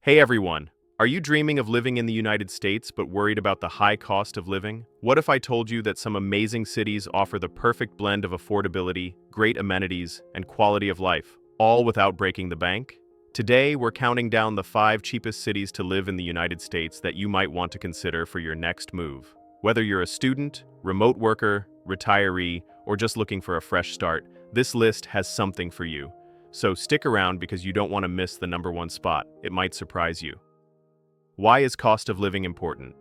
Hey everyone, are you dreaming of living in the United States but worried about the high cost of living? What if I told you that some amazing cities offer the perfect blend of affordability, great amenities, and quality of life, all without breaking the bank? Today, we're counting down the 5 cheapest cities to live in the United States that you might want to consider for your next move. Whether you're a student, remote worker, retiree, or just looking for a fresh start, this list has something for you. So stick around because you don't want to miss the number 1 spot. It might surprise you. Why is cost of living important?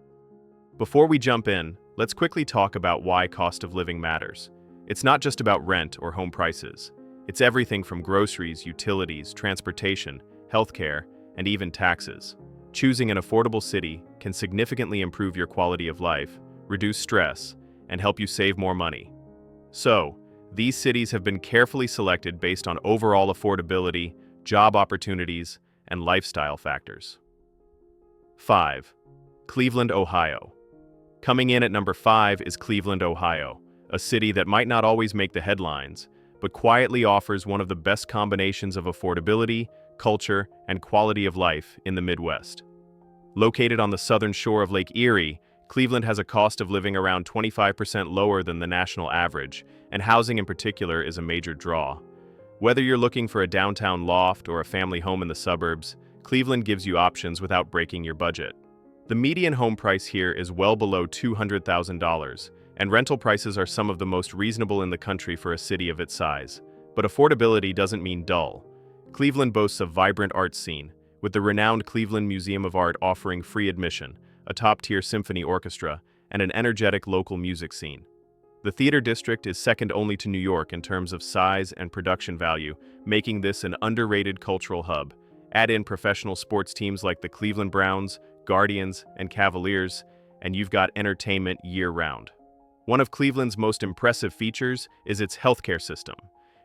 Before we jump in, let's quickly talk about why cost of living matters. It's not just about rent or home prices. It's everything from groceries, utilities, transportation, healthcare, and even taxes. Choosing an affordable city can significantly improve your quality of life, reduce stress, and help you save more money. So, these cities have been carefully selected based on overall affordability, job opportunities, and lifestyle factors. 5. Cleveland, Ohio. Coming in at number 5 is Cleveland, Ohio, a city that might not always make the headlines, but quietly offers one of the best combinations of affordability, culture, and quality of life in the Midwest. Located on the southern shore of Lake Erie, Cleveland has a cost of living around 25% lower than the national average, and housing in particular is a major draw. Whether you're looking for a downtown loft or a family home in the suburbs, Cleveland gives you options without breaking your budget. The median home price here is well below $200,000, and rental prices are some of the most reasonable in the country for a city of its size. But affordability doesn't mean dull. Cleveland boasts a vibrant art scene, with the renowned Cleveland Museum of Art offering free admission, a top-tier symphony orchestra, and an energetic local music scene. The theater district is second only to New York in terms of size and production value, making this an underrated cultural hub. Add in professional sports teams like the Cleveland Browns, Guardians, and Cavaliers, and you've got entertainment year-round. One of Cleveland's most impressive features is its healthcare system.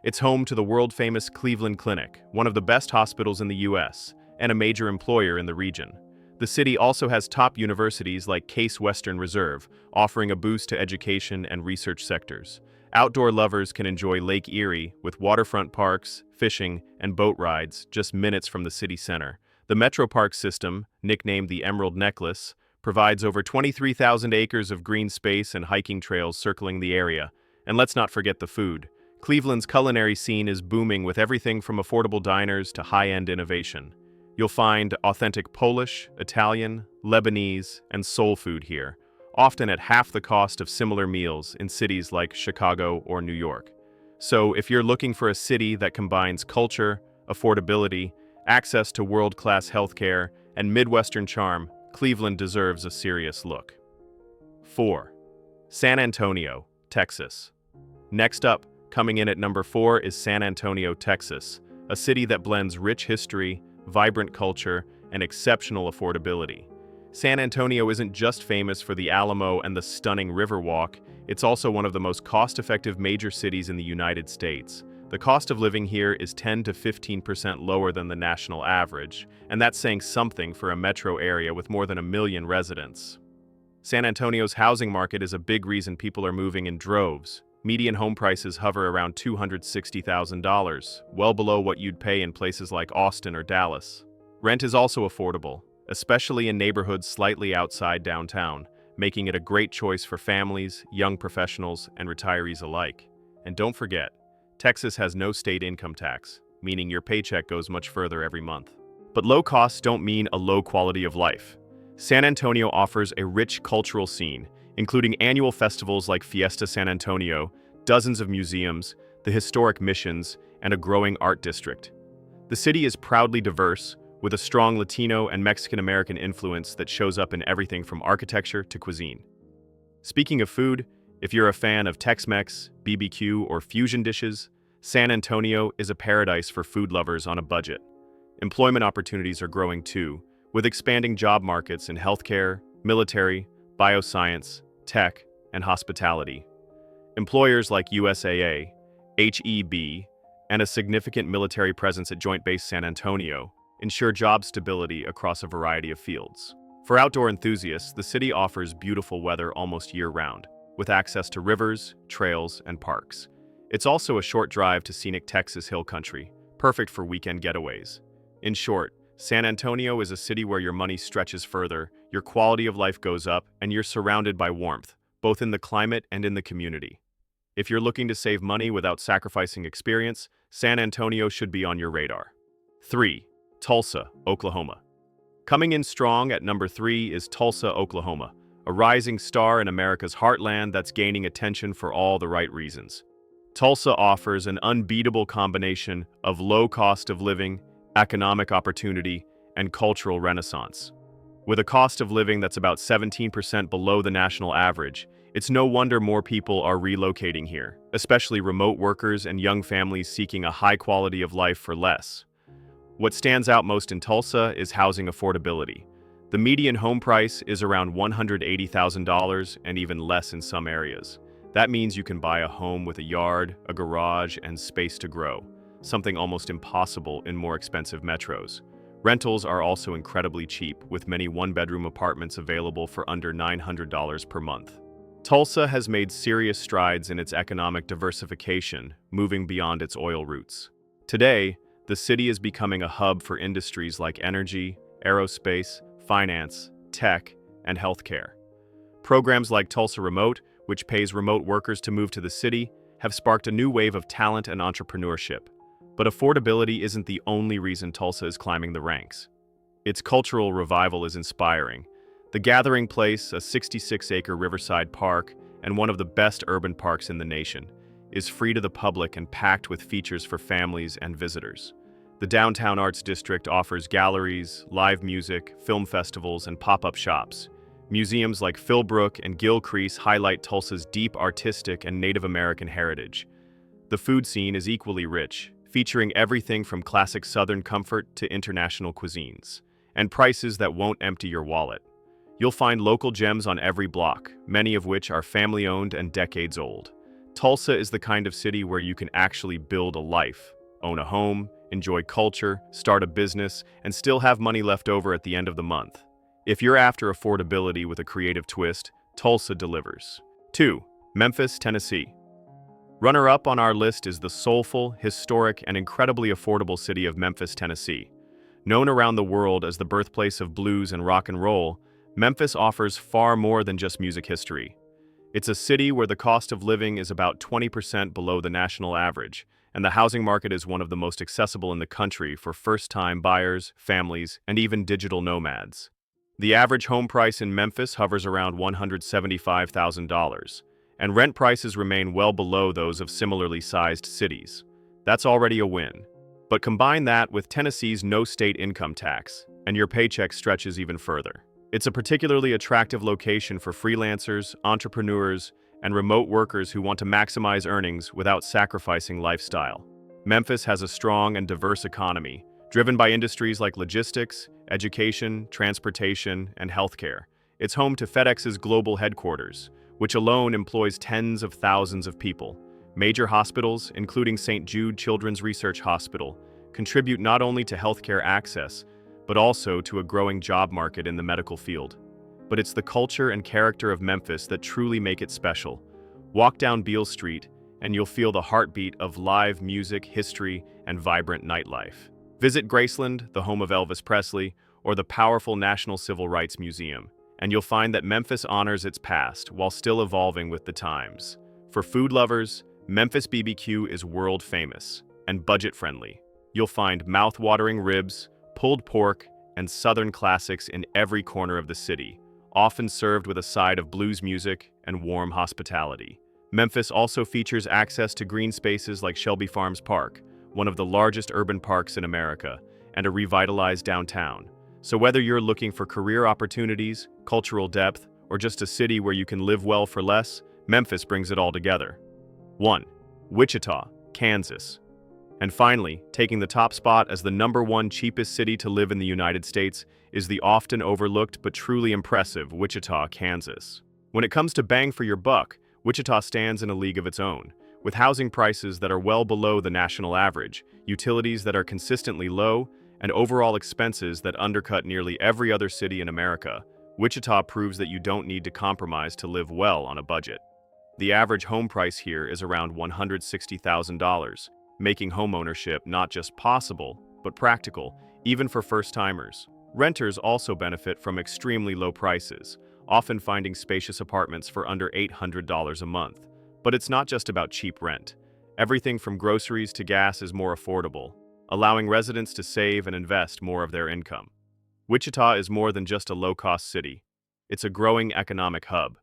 It's home to the world-famous Cleveland Clinic, one of the best hospitals in the U.S., and a major employer in the region. The city also has top universities like Case Western Reserve, offering a boost to education and research sectors. Outdoor lovers can enjoy Lake Erie with waterfront parks, fishing, and boat rides just minutes from the city center. The Metro Park system, nicknamed the Emerald Necklace, provides over 23,000 acres of green space and hiking trails circling the area. And let's not forget the food. Cleveland's culinary scene is booming with everything from affordable diners to high-end innovation. You'll find authentic Polish, Italian, Lebanese, and soul food here, often at half the cost of similar meals in cities like Chicago or New York. So if you're looking for a city that combines culture, affordability, access to world-class healthcare, and Midwestern charm, Cleveland deserves a serious look. 4. San Antonio, Texas. Next up, coming in at number 4 is San Antonio, Texas, a city that blends rich history, vibrant culture, and exceptional affordability. San Antonio isn't just famous for the Alamo and the stunning Riverwalk, it's also one of the most cost-effective major cities in the United States. The cost of living here is 10 to 15% lower than the national average, and that's saying something for a metro area with more than 1 million residents. San Antonio's housing market is a big reason people are moving in droves. Median home prices hover around $260,000, well below what you'd pay in places like Austin or Dallas. Rent is also affordable, especially in neighborhoods slightly outside downtown, making it a great choice for families, young professionals, and retirees alike. And don't forget, Texas has no state income tax, meaning your paycheck goes much further every month. But low costs don't mean a low quality of life. San Antonio offers a rich cultural scene, including annual festivals like Fiesta San Antonio, dozens of museums, the historic missions, and a growing art district. The city is proudly diverse, with a strong Latino and Mexican-American influence that shows up in everything from architecture to cuisine. Speaking of food, if you're a fan of Tex-Mex, BBQ, or fusion dishes, San Antonio is a paradise for food lovers on a budget. Employment opportunities are growing too, with expanding job markets in healthcare, military, bioscience, tech, and hospitality. Employers like USAA, HEB, and a significant military presence at Joint Base San Antonio ensure job stability across a variety of fields. For outdoor enthusiasts, the city offers beautiful weather almost year-round, with access to rivers, trails, and parks. It's also a short drive to scenic Texas Hill Country, perfect for weekend getaways. In short, San Antonio is a city where your money stretches further, your quality of life goes up, and you're surrounded by warmth, both in the climate and in the community. If you're looking to save money without sacrificing experience, San Antonio should be on your radar. 3. Tulsa, Oklahoma. Coming in strong at number 3 is Tulsa, Oklahoma, a rising star in America's heartland that's gaining attention for all the right reasons. Tulsa offers an unbeatable combination of low cost of living, economic opportunity, and cultural renaissance. With a cost of living that's about 17% below the national average, it's no wonder more people are relocating here, especially remote workers and young families seeking a high quality of life for less. What stands out most in Tulsa is housing affordability. The median home price is around $180,000 and even less in some areas. That means you can buy a home with a yard, a garage, and space to grow, something almost impossible in more expensive metros. Rentals are also incredibly cheap, with many one-bedroom apartments available for under $900 per month. Tulsa has made serious strides in its economic diversification, moving beyond its oil roots. Today, the city is becoming a hub for industries like energy, aerospace, finance, tech, and healthcare. Programs like Tulsa Remote, which pays remote workers to move to the city, have sparked a new wave of talent and entrepreneurship. But affordability isn't the only reason Tulsa is climbing the ranks. Its cultural revival is inspiring. The Gathering Place, a 66-acre riverside park and one of the best urban parks in the nation, is free to the public and packed with features for families and visitors. The Downtown Arts District offers galleries, live music, film festivals, and pop-up shops. Museums like Philbrook and Gilcrease highlight Tulsa's deep artistic and Native American heritage. The food scene is equally rich, featuring everything from classic Southern comfort to international cuisines, and prices that won't empty your wallet. You'll find local gems on every block, many of which are family-owned and decades old. Tulsa is the kind of city where you can actually build a life, own a home, enjoy culture, start a business, and still have money left over at the end of the month. If you're after affordability with a creative twist, Tulsa delivers. 2. Memphis, Tennessee. Runner-up on our list is the soulful, historic, and incredibly affordable city of Memphis, Tennessee. Known around the world as the birthplace of blues and rock and roll, Memphis offers far more than just music history. It's a city where the cost of living is about 20% below the national average, and the housing market is one of the most accessible in the country for first-time buyers, families, and even digital nomads. The average home price in Memphis hovers around $175,000, and rent prices remain well below those of similarly sized cities. That's already a win. But combine that with Tennessee's no state income tax, and your paycheck stretches even further. It's a particularly attractive location for freelancers, entrepreneurs, and remote workers who want to maximize earnings without sacrificing lifestyle. Memphis has a strong and diverse economy, driven by industries like logistics, education, transportation, and healthcare. It's home to FedEx's global headquarters, which alone employs tens of thousands of people. Major hospitals, including St. Jude Children's Research Hospital, contribute not only to healthcare access, but also to a growing job market in the medical field. But it's the culture and character of Memphis that truly make it special. Walk down Beale Street, and you'll feel the heartbeat of live music, history, and vibrant nightlife. Visit Graceland, the home of Elvis Presley, or the powerful National Civil Rights Museum, and you'll find that Memphis honors its past while still evolving with the times. For food lovers, Memphis BBQ is world famous and budget-friendly. You'll find mouth-watering ribs, pulled pork, and Southern classics in every corner of the city, often served with a side of blues music and warm hospitality. Memphis also features access to green spaces like Shelby Farms Park, one of the largest urban parks in America, and a revitalized downtown. So whether you're looking for career opportunities, cultural depth, or just a city where you can live well for less, Memphis brings it all together. 1. Wichita, Kansas. And finally, taking the top spot as the #1 cheapest city to live in the United States is the often overlooked but truly impressive Wichita, Kansas. When it comes to bang for your buck, Wichita stands in a league of its own, with housing prices that are well below the national average, utilities that are consistently low, and overall expenses that undercut nearly every other city in America. Wichita proves that you don't need to compromise to live well on a budget. The average home price here is around $160,000, making homeownership not just possible, but practical, even for first-timers. Renters also benefit from extremely low prices, often finding spacious apartments for under $800 a month. But it's not just about cheap rent. Everything from groceries to gas is more affordable, allowing residents to save and invest more of their income. Wichita is more than just a low-cost city. It's a growing economic hub.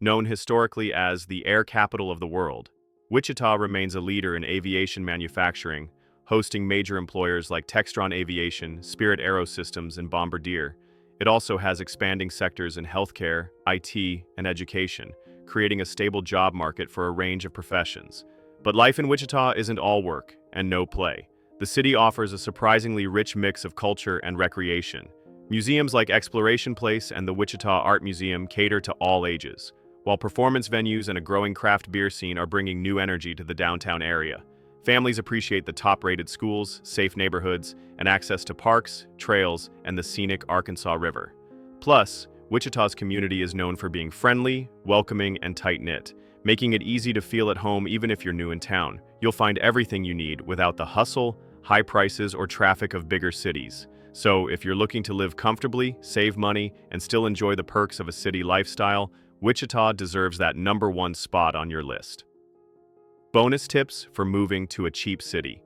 Known historically as the air capital of the world, Wichita remains a leader in aviation manufacturing, hosting major employers like Textron Aviation, Spirit Aerosystems, and Bombardier. It also has expanding sectors in healthcare, IT, and education, creating a stable job market for a range of professions. But life in Wichita isn't all work and no play. The city offers a surprisingly rich mix of culture and recreation. Museums like Exploration Place and the Wichita Art Museum cater to all ages, while performance venues and a growing craft beer scene are bringing new energy to the downtown area. Families appreciate the top-rated schools, safe neighborhoods, and access to parks, trails, and the scenic Arkansas River. Plus, Wichita's community is known for being friendly, welcoming, and tight-knit, making it easy to feel at home even if you're new in town. You'll find everything you need without the hustle, high prices, or traffic of bigger cities. So, if you're looking to live comfortably, save money, and still enjoy the perks of a city lifestyle, Wichita deserves that #1 spot on your list. Bonus tips for moving to a cheap city.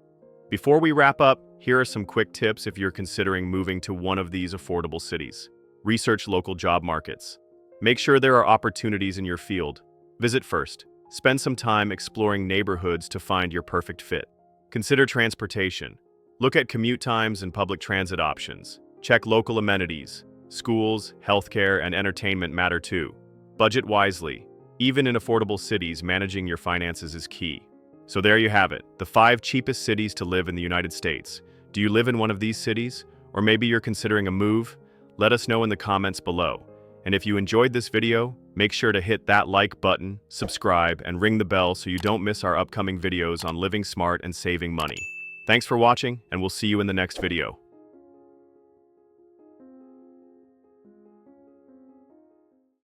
Before we wrap up, here are some quick tips if you're considering moving to one of these affordable cities. Research local job markets. Make sure there are opportunities in your field. Visit first. Spend some time exploring neighborhoods to find your perfect fit. Consider transportation. Look at commute times and public transit options. Check local amenities. Schools, healthcare, and entertainment matter too. Budget wisely. Even in affordable cities, managing your finances is key. So there you have it, the 5 cheapest cities to live in the United States. Do you live in one of these cities? Or maybe you're considering a move? Let us know in the comments below. And if you enjoyed this video, make sure to hit that like button, subscribe, and ring the bell so you don't miss our upcoming videos on living smart and saving money. Thanks for watching, and we'll see you in the next video.